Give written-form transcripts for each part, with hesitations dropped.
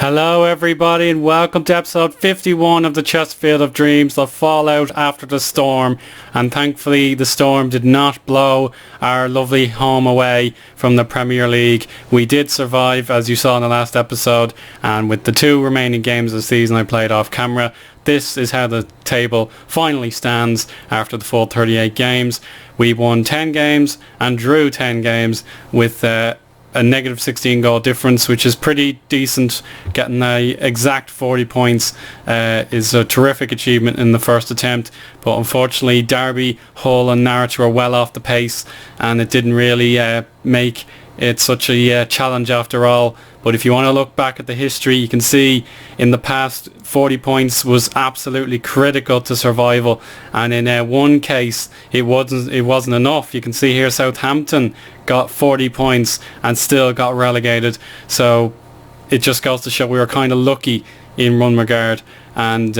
Hello everybody and welcome to episode 51 of the Chesterfield of Dreams, the fallout after the storm. And thankfully the storm did not blow our lovely home away from the Premier League. We did survive, as you saw in the last episode, and with the two remaining games of the season I played off camera, this is how the table finally stands after the full 38 games. We won 10 games and drew 10 games with a negative 16 goal difference, which is pretty decent. Getting the exact 40 points is a terrific achievement in the first attempt, but unfortunately Derby, Hull and Norwich were well off the pace and it didn't really make it such a challenge after all. But if you want to look back at the history, you can see in the past 40 points was absolutely critical to survival, and in one case it wasn't enough. You can see here Southampton got 40 points and still got relegated, so it just goes to show we were kind of lucky in one regard, and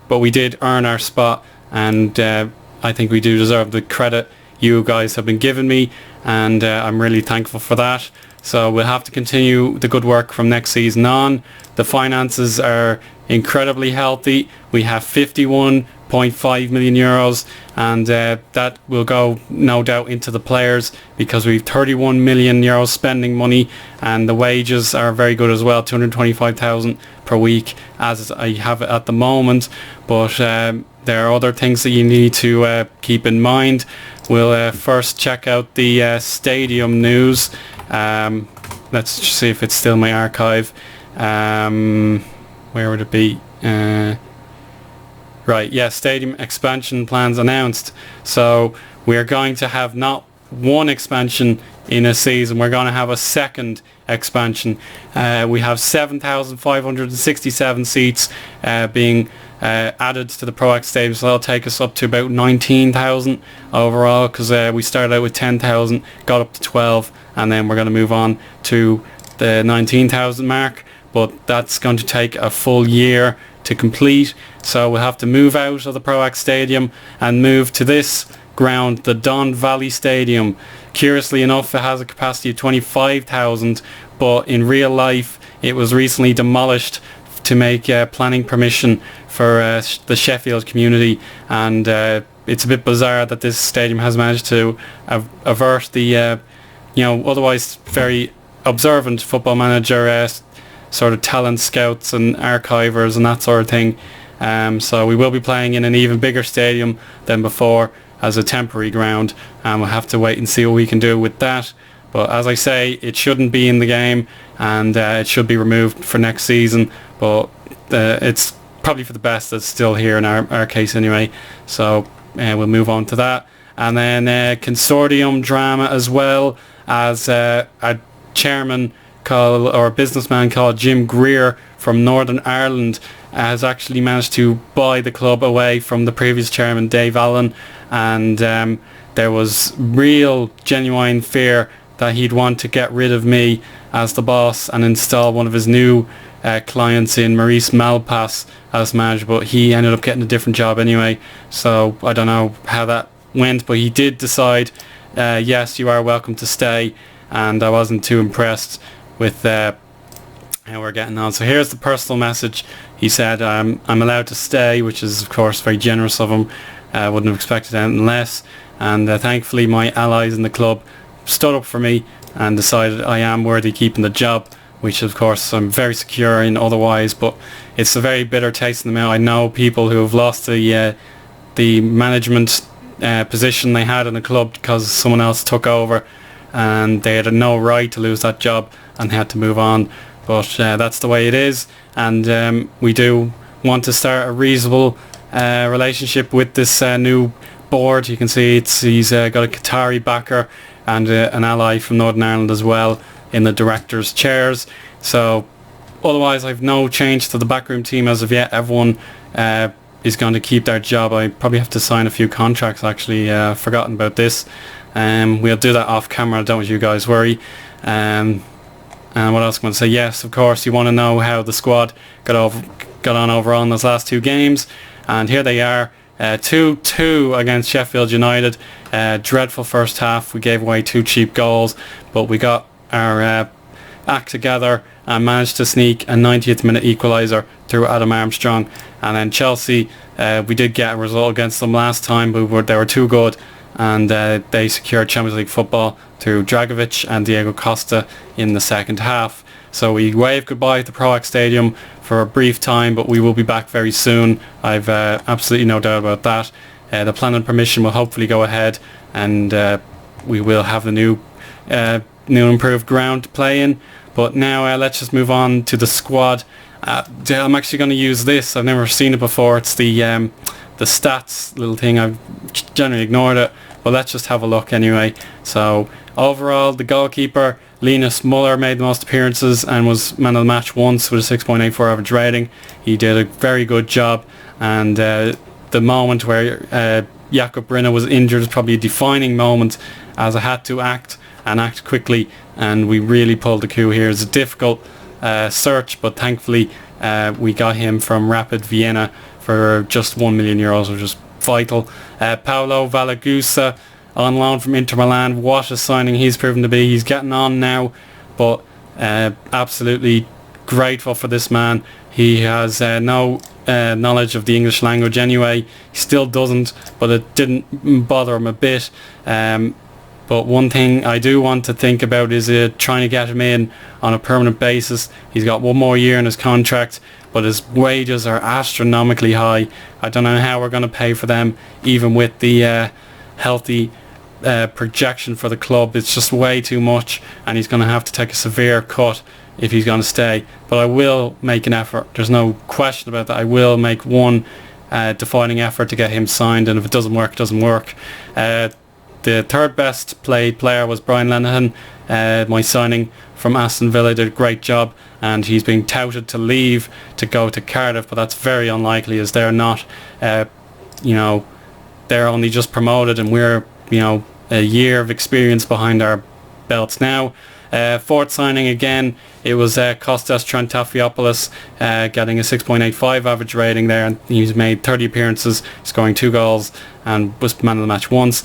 but we did earn our spot, and I think we do deserve the credit you guys have been giving me, and I'm really thankful for that. So we'll have to continue the good work from next season on. The finances are incredibly healthy. We have 51.5 million euros, and that will go no doubt into the players because we've 31 million euros spending money, and the wages are very good as well, 225,000 per week as I have it at the moment. But there are other things that you need to keep in mind. We'll first check out the stadium news. Let's see if it's still in my archive. Where would it be? Right, yeah, stadium expansion plans announced. So we're going to have not one expansion in a season, we're going to have a second expansion. We have 7,567 seats being added to the Pro X Stadium, so that'll take us up to about 19,000 overall, because we started out with 10,000, got up to 12, and then we're going to move on to the 19,000 mark, but that's going to take a full year to complete, so we'll have to move out of the Pro X Stadium and move to this ground, the Don Valley Stadium. Curiously enough, it has a capacity of 25,000, but in real life it was recently demolished to make planning permission for the Sheffield community, and it's a bit bizarre that this stadium has managed to avert the otherwise very observant football manager sort of talent scouts and archivers and that sort of thing. So we will be playing in an even bigger stadium than before as a temporary ground, and we'll have to wait and see what we can do with that. But as I say, it shouldn't be in the game, and it should be removed for next season, but it's probably for the best that's still here in our case anyway. So we'll move on to that. And then consortium drama as well, as a chairman or a businessman called Jim Greer from Northern Ireland has actually managed to buy the club away from the previous chairman Dave Allen, and there was real genuine fear that he'd want to get rid of me as the boss and install one of his new clients in Maurice Malpass as manager, but he ended up getting a different job anyway, so I don't know how that went, but he did decide yes, you are welcome to stay, and I wasn't too impressed with how we're getting on. So here's the personal message. He said, I'm allowed to stay, which is of course very generous of him. I wouldn't have expected anything less, and thankfully my allies in the club stood up for me and decided I am worthy keeping the job, which of course I'm very secure in otherwise, but it's a very bitter taste in the mouth. I know people who have lost the management position they had in the club because someone else took over, and they had no right to lose that job and had to move on, but that's the way it is, and we do want to start a reasonable relationship with this new board. You can see he's got a Qatari backer and an ally from Northern Ireland as well in the directors' chairs. So otherwise I've no change to the backroom team as of yet. Everyone is going to keep their job. I probably have to sign a few contracts actually, forgotten about this. We'll do that off camera, don't you guys worry. And what else am I going to say? Yes, of course, you want to know how the squad got on overall in those last two games, and here they are. 2-2 against Sheffield United. Dreadful first half. We gave away 2 cheap goals, but we got our act together and managed to sneak a 90th minute equaliser through Adam Armstrong. And then Chelsea, we did get a result against them last time, but they were too good, and they secured Champions League football through Dragovic and Diego Costa in the second half. So we wave goodbye at the Proact Stadium for a brief time, but we will be back very soon. I've absolutely no doubt about that. The plan and permission will hopefully go ahead, and we will have the new improved ground to play in. But now let's just move on to the squad. I'm actually going to use this. I've never seen it before. It's the stats little thing. I've generally ignored it, but let's just have a look anyway. So overall, the goalkeeper Linus Muller made the most appearances and was man of the match once with a 6.84 average rating. He did a very good job, and the moment where Jakob Brynne was injured was probably a defining moment, as I had to act quickly, and we really pulled the coup here. It's a difficult search, but thankfully we got him from Rapid Vienna for just €1 million, which is vital. Paulo Valagusa on loan from Inter Milan. What a signing he's proven to be. He's getting on now, but absolutely grateful for this man. He has no knowledge of the English language anyway. He still doesn't, but it didn't bother him a bit. But one thing I do want to think about is trying to get him in on a permanent basis. He's got one more year in his contract, but his wages are astronomically high. I don't know how we're going to pay for them, even with the healthy projection for the club. It's just way too much, and he's going to have to take a severe cut if he's going to stay. But I will make an effort. There's no question about that. I will make one defining effort to get him signed, and if it doesn't work, it doesn't work. The third best played player was Brian Lenihan. My signing from Aston Villa did a great job, and he's being touted to leave to go to Cardiff, but that's very unlikely, as they're not, they're only just promoted, and we're, a year of experience behind our belts now. Fourth signing again, it was Kostas Trantafylopoulos, getting a 6.85 average rating there, and he's made 30 appearances, scoring 2 goals, and was man of the match once.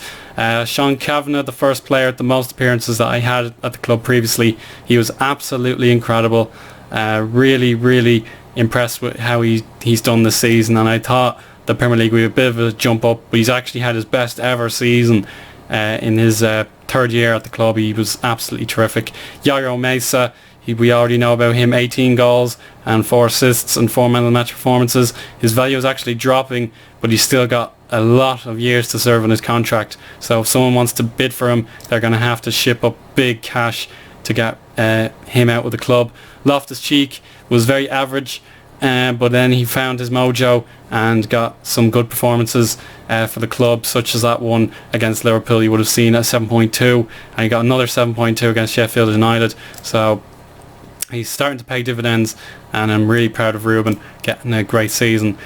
Sean Kavanagh, the first player at the most appearances that I had at the club previously. He was absolutely incredible. Really, really impressed with how he's done this season, and I thought the Premier League would be a bit of a jump up, but he's actually had his best ever season in his third year at the club. He was absolutely terrific. Yairo Mesa, we already know about him, 18 goals and 4 assists and 4 man of the match performances. His value is actually dropping, but he's still got a lot of years to serve on his contract. So if someone wants to bid for him, they're going to have to ship up big cash to get him out with the club. Loftus-Cheek was very average, but then he found his mojo and got some good performances for the club, such as that one against Liverpool. You would have seen at 7.2, and he got another 7.2 against Sheffield United. So he's starting to pay dividends, and I'm really proud of Ruben getting a great season.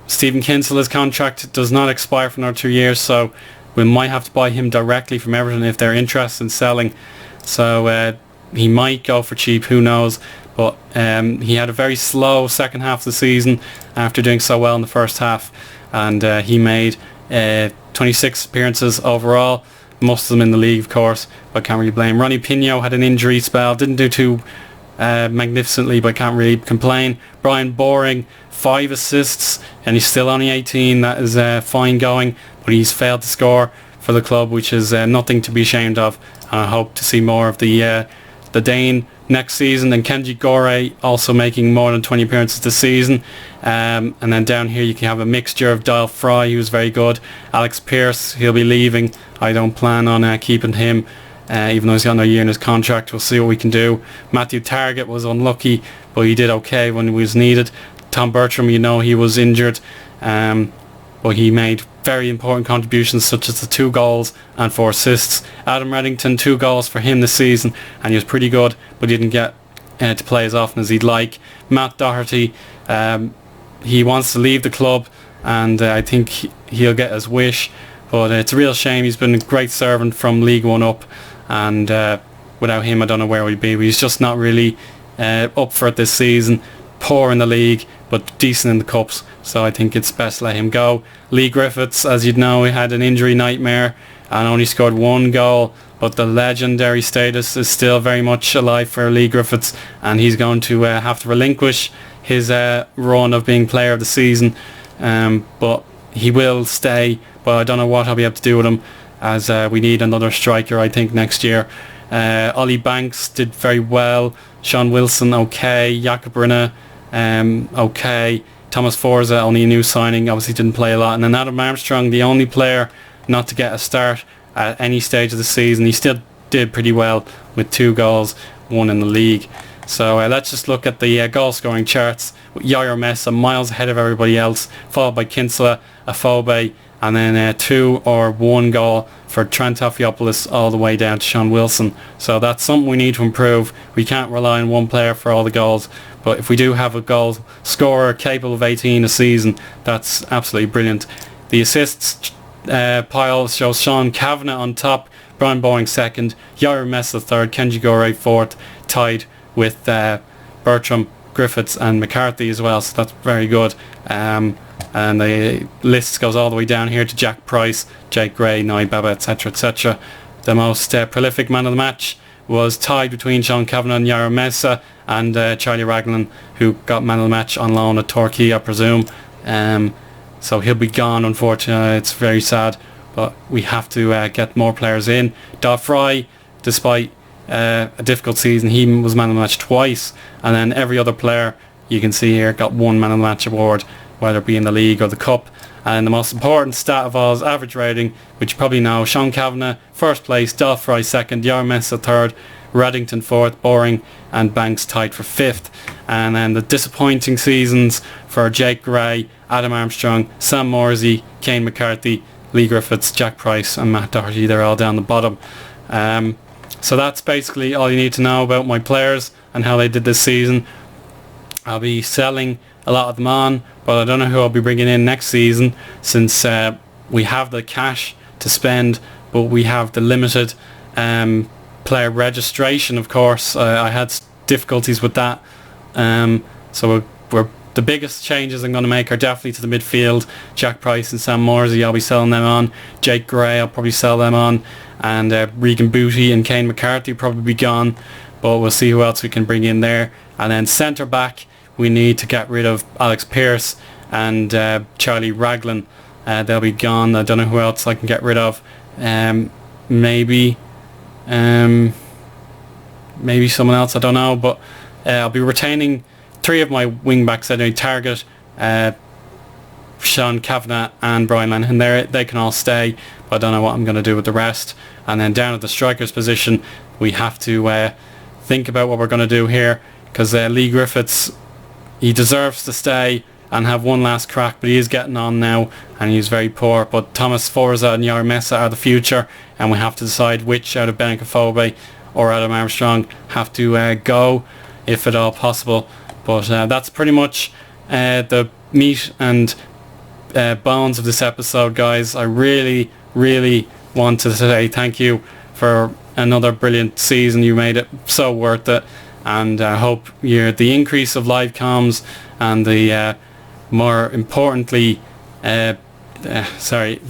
Stephen Kinsella's contract does not expire for another 2 years, so we might have to buy him directly from Everton if they're interested in selling. So he might go for cheap, who knows. But he had a very slow second half of the season after doing so well in the first half, and he made 26 appearances overall, most of them in the league, of course, but can't really blame. Ronnie Pinho had an injury spell, didn't do too magnificently, but can't really complain. Brian Boring, 5 assists, and he's still only 18. That is fine going, but he's failed to score for the club, which is nothing to be ashamed of. I hope to see more of the Dane next season. And Kenji Gore also making more than 20 appearances this season. And then down here you can have a mixture of Dial Fry, who's very good. Alex Pearce, he'll be leaving. I don't plan on keeping him, even though he's got another year in his contract. We'll see what we can do. Matthew Targett was unlucky, but he did okay when he was needed. Tom Bertram, he was injured, but he made very important contributions, such as the 2 goals and 4 assists. Adam Reddington, 2 goals for him this season, and he was pretty good, but he didn't get to play as often as he'd like. Matt Doherty, he wants to leave the club, and I think he'll get his wish, but it's a real shame. He's been a great servant from League One up, and without him I don't know where we'd be. He's just not really up for it this season. Poor in the league, but decent in the cups, so I think it's best to let him go. Lee Griffiths, as you'd know, he had an injury nightmare and only scored 1 goal, but the legendary status is still very much alive for Lee Griffiths, and he's going to have to relinquish his run of being player of the season, but he will stay, but I don't know what I'll be able to do with him, as we need another striker, I think, next year. Ollie Banks did very well, Sean Wilson okay, Jakob Rinne okay, Thomas Forza, only a new signing, obviously didn't play a lot, and then Adam Armstrong, the only player not to get a start at any stage of the season. He still did pretty well with 2 goals, 1 in the league. So let's just look at the goal scoring charts. Yair Messa miles ahead of everybody else, followed by Kinsella, Afobe, and then 2 or 1 goal for Trantafilopoulos all the way down to Sean Wilson. So that's something we need to improve. We can't rely on one player for all the goals, but if we do have a goal scorer capable of 18 a season, that's absolutely brilliant. The assists pile shows Sean Kavanagh on top, Brian Boring second, Yair Messa third, Kenji Gore fourth, tied with Bertram, Griffiths and McCarthy as well, so that's very good. And the list goes all the way down here to Jack Price, Jake Gray, Nai Baba, etc, etc. The most prolific man of the match was tied between Sean Kavanagh and Yair Messa, and Charlie Raglan, who got man of the match on loan at Torquay, I presume. So he'll be gone, unfortunately. It's very sad, but we have to get more players in. Dav Fry, despite a difficult season, he was man of the match twice, and then every other player you can see here got 1 man of the match award, whether it be in the league or the cup. And the most important stat of all is average rating, which you probably know. Sean Kavanagh first place, Dav Fry second, Yair Messa third, Reddington fourth, Boring and Banks tied for 5th. And then the disappointing seasons for Jake Gray, Adam Armstrong, Sam Morsey, Kane McCarthy, Lee Griffiths, Jack Price and Matt Doherty. They're all down the bottom. So that's basically all you need to know about my players and how they did this season. I'll be selling a lot of them on, but I don't know who I'll be bringing in next season, since we have the cash to spend, but we have the limited player registration, of course. I had difficulties with that, so we're the biggest changes I'm going to make are definitely to the midfield. Jack Price and Sam Morsey, I'll be selling them on. Jake Gray, I'll probably sell them on, and Regan Booty and Kane McCarthy probably be gone, but we'll see who else we can bring in there. And then centre back, we need to get rid of Alex Pearce and Charlie Raglan. They'll be gone. I don't know who else I can get rid of. Maybe someone else, I don't know, but I'll be retaining 3 of my wing backs anyway. Target, Sean Kavanagh and Brian Lane, and they can all stay, but I don't know what I'm going to do with the rest. And then down at the strikers position, we have to think about what we're going to do here, because Lee Griffiths, he deserves to stay and have one last crack, but he is getting on now and he's very poor. But Thomas Forza and Yair Messa are the future, and we have to decide which out of Benik Afobe or Adam Armstrong have to go, if at all possible. But that's pretty much the meat and bones of this episode, guys. I really want to say thank you for another brilliant season. You made it so worth it, and I hope the increase of live comms and the more importantly the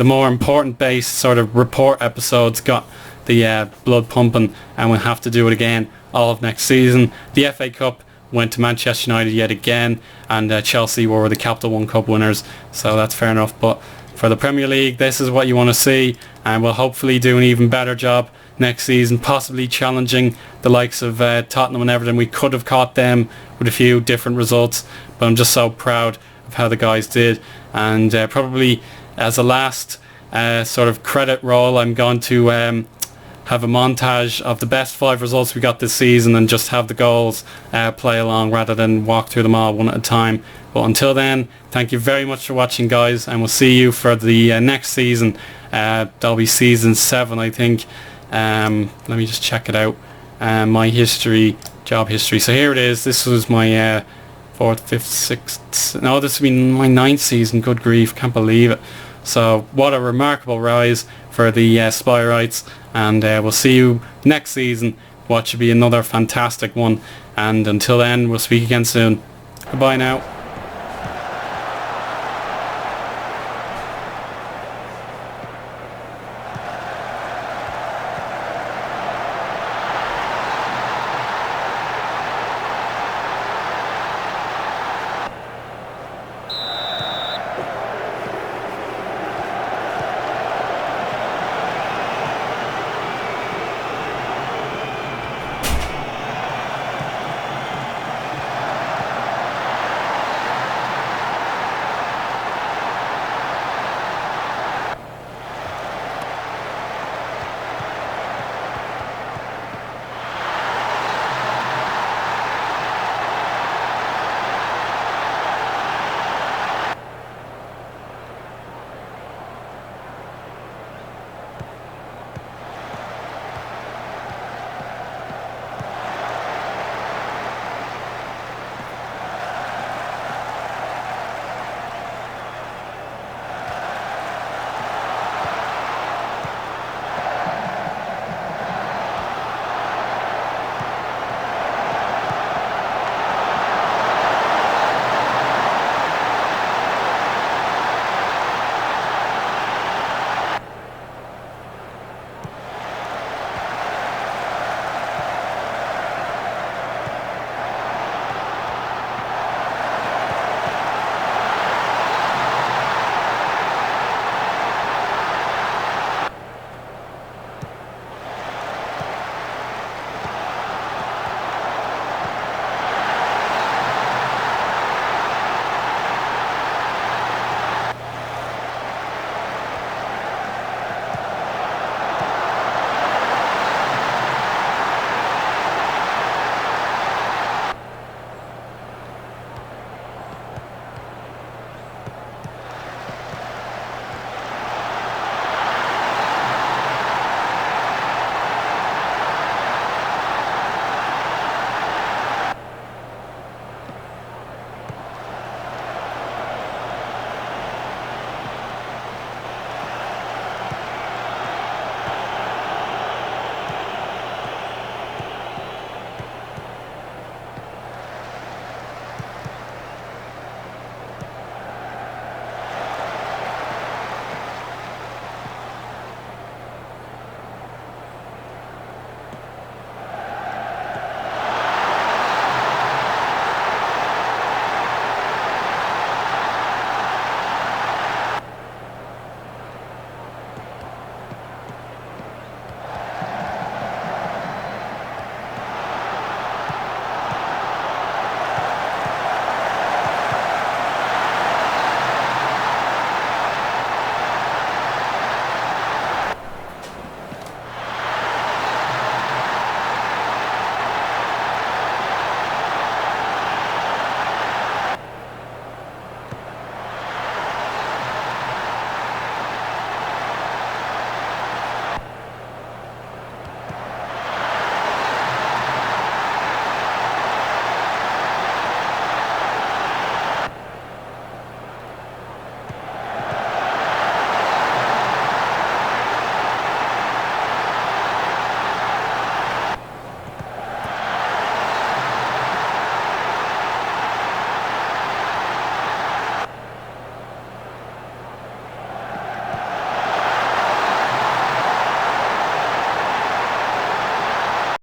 more important base sort of report episodes got the blood pumping, and we'll have to do it again all of next season. The FA Cup went to Manchester United yet again, and Chelsea were the Capital One Cup winners, so that's fair enough. But for the Premier League, this is what you want to see, and we'll hopefully do an even better job next season, possibly challenging the likes of Tottenham and Everton. We could have caught them with a few different results, but I'm just so proud of how the guys did. And probably as a last sort of credit roll, I'm going to have a montage of the best 5 results we got this season, and just have the goals play along rather than walk through them all one at a time. But until then, thank you very much for watching, guys, and we'll see you for the next season. That'll be season 7, I think. Let me just check it out. My history, job history. So here it is. This was my 4th, 5th, 6th. No, this has been my 9th season. Good grief, can't believe it. So what a remarkable rise for the Spyrites, and we'll see you next season. What should be another fantastic one, and until then, we'll speak again soon. Goodbye now.